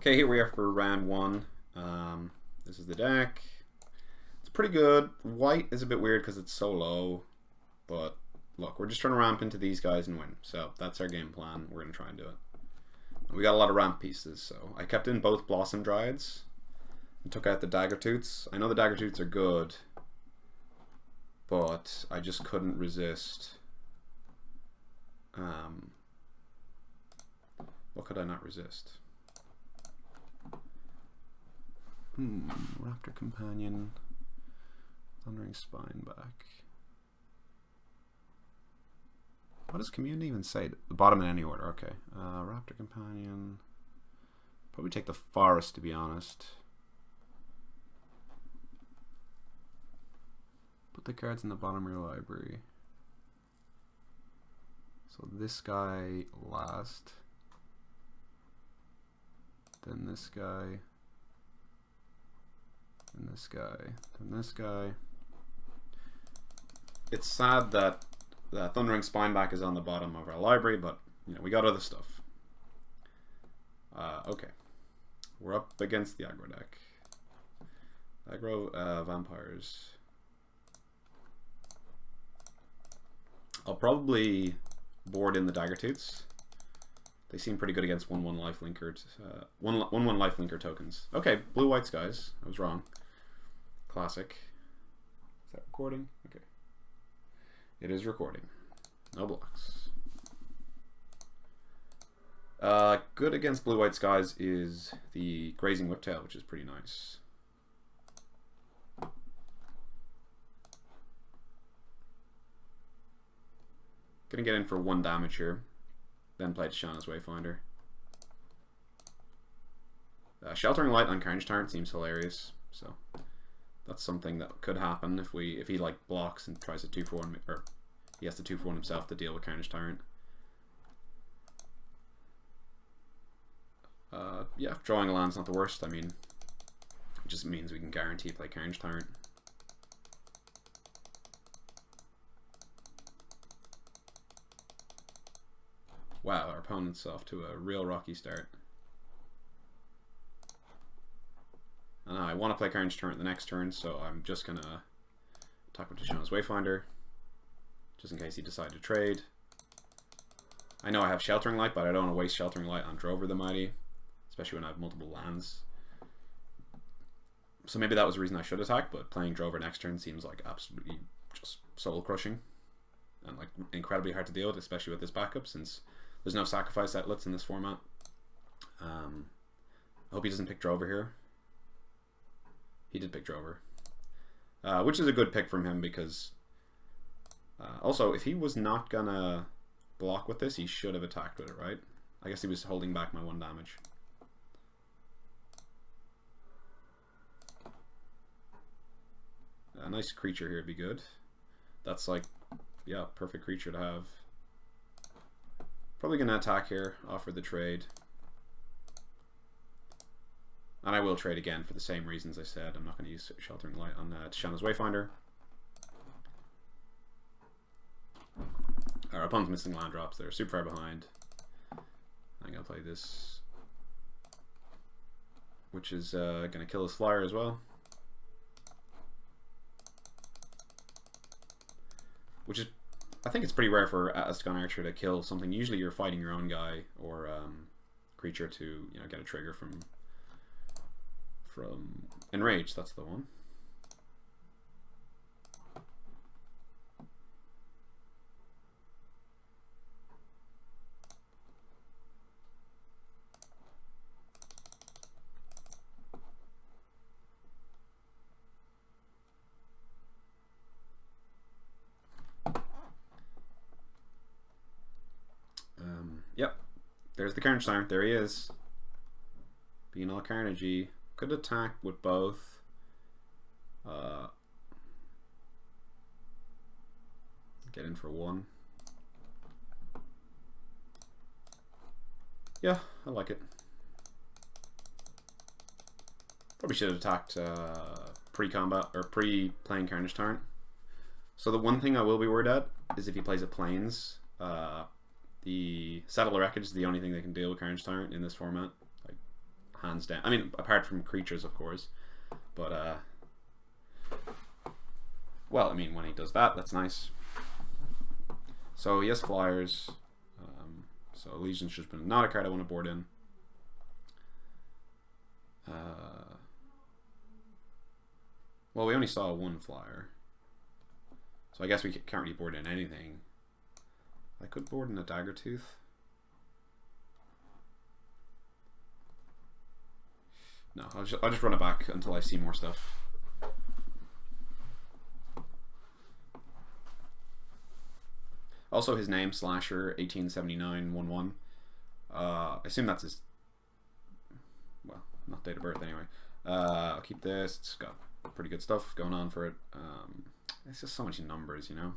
Okay, here we are for round one. This is the deck. It's pretty good. White is a bit weird because it's so low, but look, we're just trying to ramp into these guys and win. So that's our game plan. We're going to try and do it. We got a lot of ramp pieces, so I kept in both Blossom Dryads and took out the Dagger Toots. I know the Dagger Toots are good, but I just couldn't resist. What could I not resist? Raptor Companion, Thundering Spineback. What does Community even say? The bottom in any order. Okay. Raptor Companion. Probably take the Forest, to be honest. Put the cards in the bottom of your library. So this guy last. Then this guy. Then this guy. Then this guy. It's sad that the Thundering Spineback is on the bottom of our library, but you know, we got other stuff. Okay. We're up against the aggro deck. Aggro vampires. I'll probably board in the Dagger Toots. They seem pretty good against 1/1 lifelinker, 1/1 lifelinker tokens. Okay, blue-white skies. I was wrong. Classic. Is that recording? Okay. It is recording. No blocks. Good against blue-white skies is the Grazing Whiptail, which is pretty nice. Gonna get in for 1 damage here. Then play Tishana's Wayfinder. Sheltering Light on Carnage Tyrant seems hilarious, so that's something that could happen if he like blocks and tries to 2/4, or he has to 2/4 himself to deal with Carnage Tyrant. Yeah, drawing a land's not the worst. I mean, it just means we can guarantee play Carnage Tyrant. Wow, our opponent's off to a real rocky start. And I want to play Carnage Tyrant the next turn, so I'm just going to attack with Tishana's Wayfinder, just in case he decides to trade. I know I have Sheltering Light, but I don't want to waste Sheltering Light on Drover the Mighty, especially when I have multiple lands. So maybe that was the reason I should attack, but playing Drover next turn seems like absolutely just soul crushing and like incredibly hard to deal with, especially with this backup, since there's no sacrifice outlets in this format. I hope he doesn't pick Drover here. He did pick Drover, which is a good pick from him because also if he was not gonna block with this, he should have attacked with it, right? I guess he was holding back my 1 damage. A nice creature here would be good. That's like, yeah, perfect creature to have. Probably gonna attack here, offer the trade. And I will trade again for the same reasons I said. I'm not going to use Sheltering Light on Tishana's Wayfinder. Our opponent's missing land drops. They're super far behind. I'm going to play this, which is going to kill his flyer as well. Which is, I think it's pretty rare for Aztecan Archer to kill something. Usually you're fighting your own guy or creature to, you know, get a trigger from Enrage. That's the one. Yep, there's the Carnage Tyrant. There he is, being all carnagey. Could attack with both. Get in for 1. Yeah, I like it. Probably should have attacked pre-combat or pre-playing Carnage Tyrant. So the one thing I will be worried at is if he plays a Plains. The Saddle of Wreckage is the only thing they can deal with Carnage Tyrant in this format. Like hands down. I mean, apart from creatures, of course. But, well, I mean, when he does that, that's nice. So he has flyers. So Allegiance just been not a card I want to board in. Well, we only saw one flyer. So I guess we can't really board in anything. I could board in a Daggertooth. No, I'll just run it back until I see more stuff. Also, his name, Slasher, 1879 11. I assume that's his, well, not date of birth anyway. I'll keep this. It's got pretty good stuff going on for it. It's just so much numbers, you know.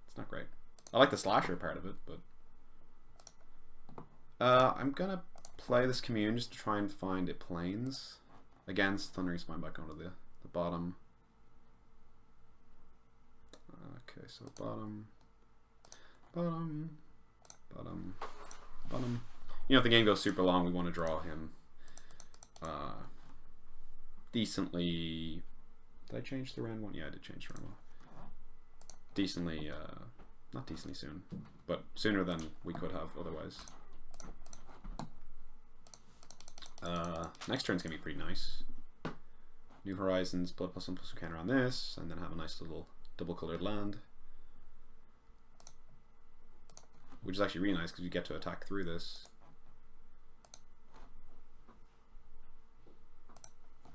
It's not great. I like the Slasher part of it, but I'm gonna play this Commune just to try and find it planes against Thundering Spine back onto the bottom. Okay, so bottom. You know, if the game goes super long, we want to draw him decently. Did I change the round one? Yeah, I did change the round one. Decently, not decently soon, but sooner than we could have otherwise. Next turn's gonna be pretty nice. New Horizons, blood +1/+1 counter on this, and then have a nice little double colored land. Which is actually really nice because you get to attack through this.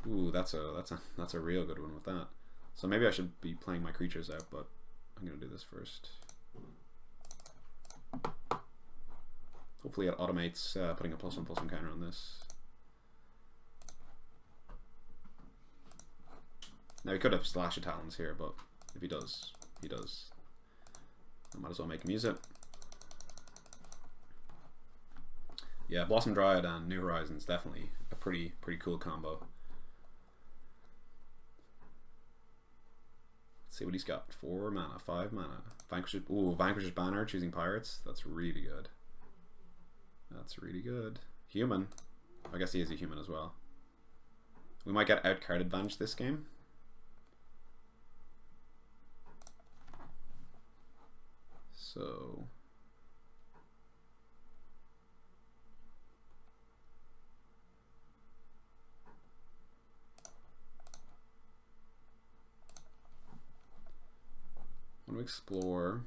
Ooh, that's a real good one with that. So maybe I should be playing my creatures out, but I'm gonna do this first. Hopefully it automates putting a +1/+1 counter on this. Now he could have Slash of Talons here, but if he does, he does. I might as well make him use it. Yeah, Blossom Dryad and New Horizons definitely a pretty cool combo. Let's see what he's got. 4 mana, 5 mana. Vanquisher's Banner, choosing Pirates. That's really good. That's really good. Human. I guess he is a human as well. We might get outcard advantage this game. So want to explore.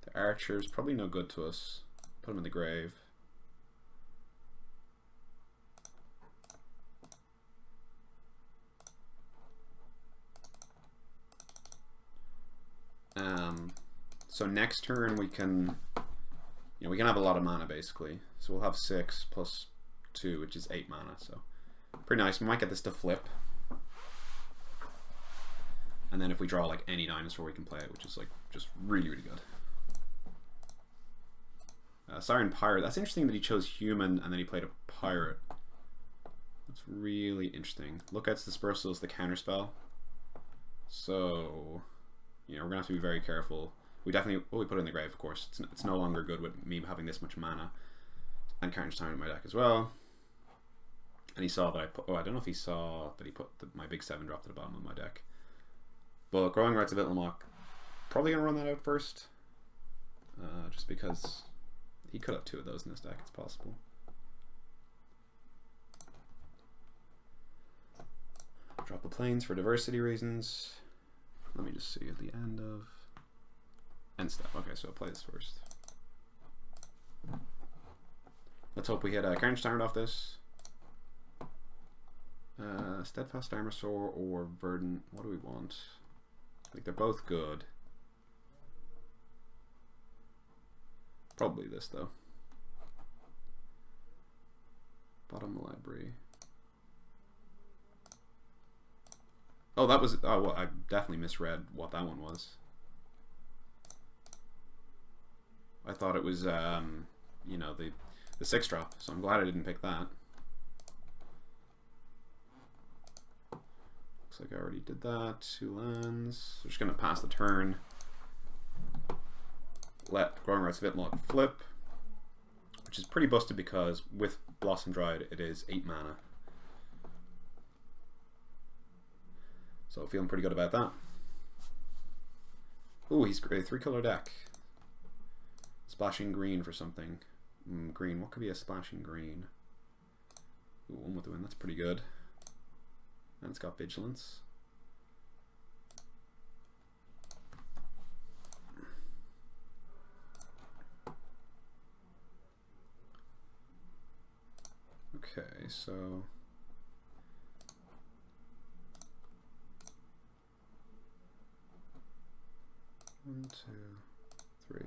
The Archer's probably no good to us. Put him in the grave. So next turn we can, we can have a lot of mana basically. So we'll have 6 plus 2, which is 8 mana. So pretty nice. We might get this to flip. And then if we draw like any dinosaur, we can play it, which is like just really good. Siren Pirate. That's interesting that he chose human and then he played a pirate. That's really interesting. Lookout's Dispersal is the counterspell. So, we're gonna have to be very careful. We definitely, we put it in the grave, of course. It's no longer good with me having this much mana. And Carnage Time in my deck as well. And he saw that I put, I don't know if he saw that he put my big 7 drop to the bottom of my deck. But Growing Rites of Itlimoc, probably gonna run that out first. Just because he could have 2 of those in his deck, it's possible. Drop the planes for diversity reasons. Let me just see at the end step. Okay, so I'll play this first. Let's hope we hit a Carnage Tyrant off this. Steadfast Armosaur or Verdant. What do we want? Like they're both good. Probably this though. Bottom library. Oh, that was. Oh, well, I definitely misread what that one was. I thought it was, you know, the 6-drop. So I'm glad I didn't pick that. Looks like I already did that. 2 lands. So just gonna pass the turn. Let Growing Rites of Itlimoc flip. which is pretty busted because with Blossom Dried it is 8 mana. So feeling pretty good about that. Ooh, he's a 3-color deck. Splashing green for something. Green, what could be a splashing green? Ooh, 1 with the win, that's pretty good. And it's got Vigilance. Okay, so one, two, three.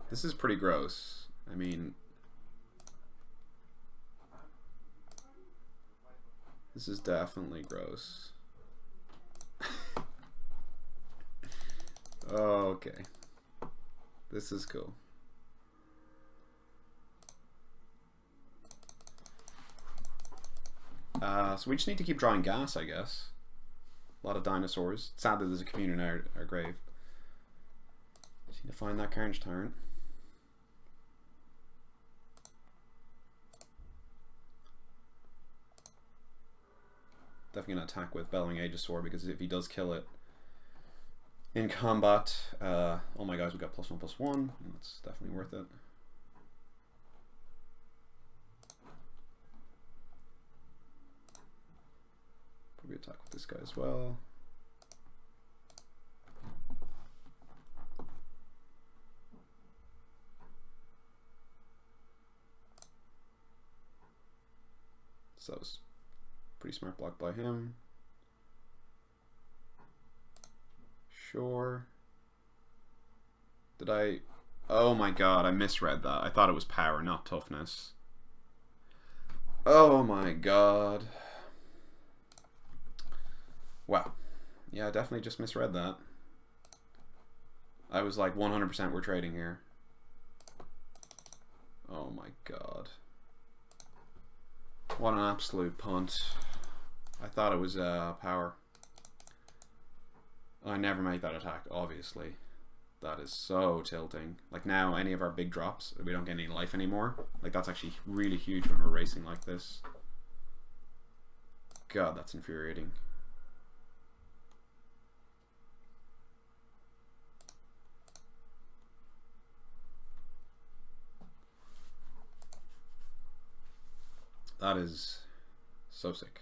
This is pretty gross. I mean, this is definitely gross. Okay. This is cool. So we just need to keep drawing gas, I guess. A lot of dinosaurs. Sad that there's a commune in our grave. Just need to find that Carnage Tyrant. Definitely gonna attack with Bellowing Aegisaur because if he does kill it in combat, oh my gosh, we got +1/+1. That's definitely worth it. Probably attack with this guy as well. So that was pretty smart block by him. Sure. Did I? Oh my god, I misread that. I thought it was power, not toughness. Oh my god. Wow. Yeah, I definitely just misread that. I was like 100% we're trading here. Oh my god. What an absolute punt. I thought it was power. I never make that attack, obviously. That is so tilting. Like now, any of our big drops, we don't get any life anymore. Like that's actually really huge when we're racing like this. God, that's infuriating. That is so sick.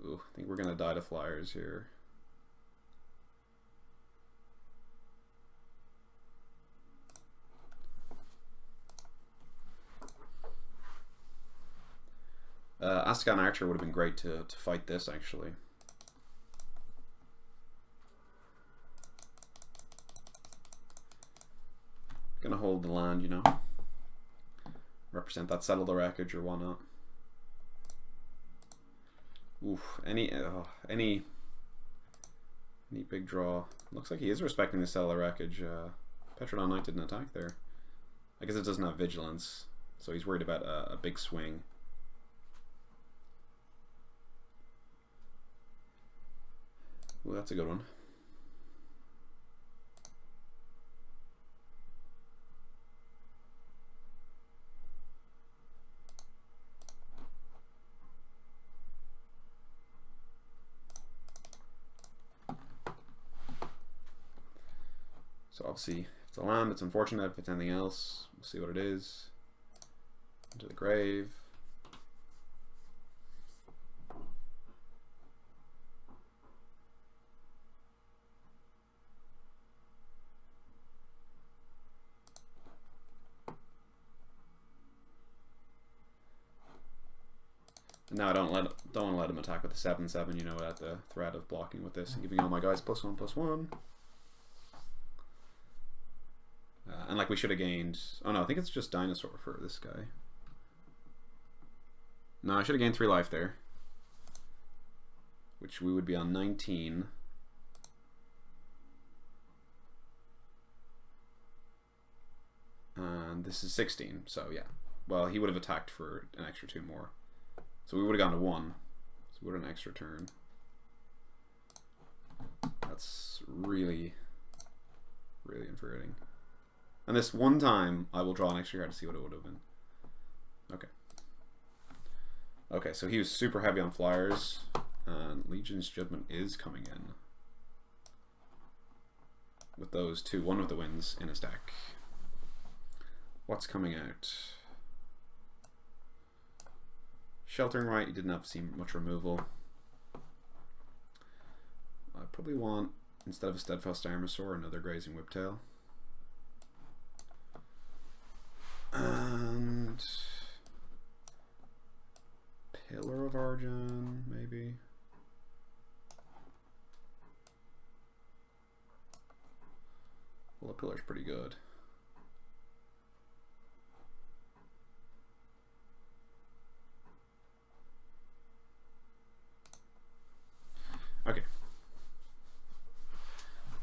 Ooh, I think we're gonna die to flyers here. Astagon Archer would have been great to fight this actually. Gonna hold the land, you know. Represent that, settle the wreckage or whatnot. Oof, any big draw. Looks like he is respecting the settle the wreckage. Petrodon Knight didn't attack there. I guess it doesn't have vigilance, so he's worried about a big swing. Ooh, that's a good one. So obviously, if it's a land, it's unfortunate. If it's anything else, we'll see what it is. Into the grave. No, I don't want to let him attack with the 7/7. You know, at the threat of blocking with this and giving all my guys +1/+1. And like we should have gained. Oh no, I think it's just dinosaur for this guy. No, I should have gained 3 life there, which we would be on 19. And this is 16. So yeah. Well, he would have attacked for an extra 2 more. So we would have gone to 1. So what an extra turn. That's really, really infuriating. And this one time, I will draw an extra card to see what it would have been. Okay. Okay, so he was super heavy on flyers, and Legion's Judgment is coming in with those two, one of the wins in his deck. What's coming out? Sheltering Right, he didn't have to see much removal. I probably want, instead of a Steadfast Armosaur, another Grazing Whiptail. And Pillar of Argent, maybe. Well, the Pillar's pretty good. Okay.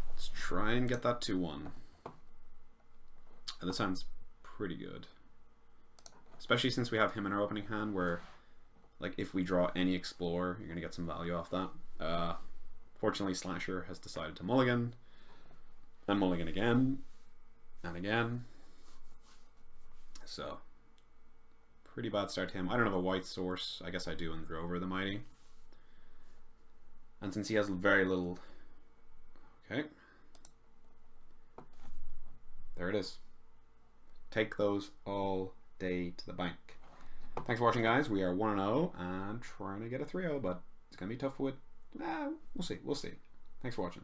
Let's try and get that 2-1. And this sounds pretty good. Especially since we have him in our opening hand, where like if we draw any Explorer, you're going to get some value off that. Fortunately, Slasher has decided to mulligan. And mulligan again. And again. So, pretty bad start to him. I don't have a white source. I guess I do in Drover the Mighty. And since he has very little... Okay. There it is. Take those all day to the bank. Thanks for watching, guys. We are 1-0 and trying to get a 3-0, but it's going to be tough with... we'll see. We'll see. Thanks for watching.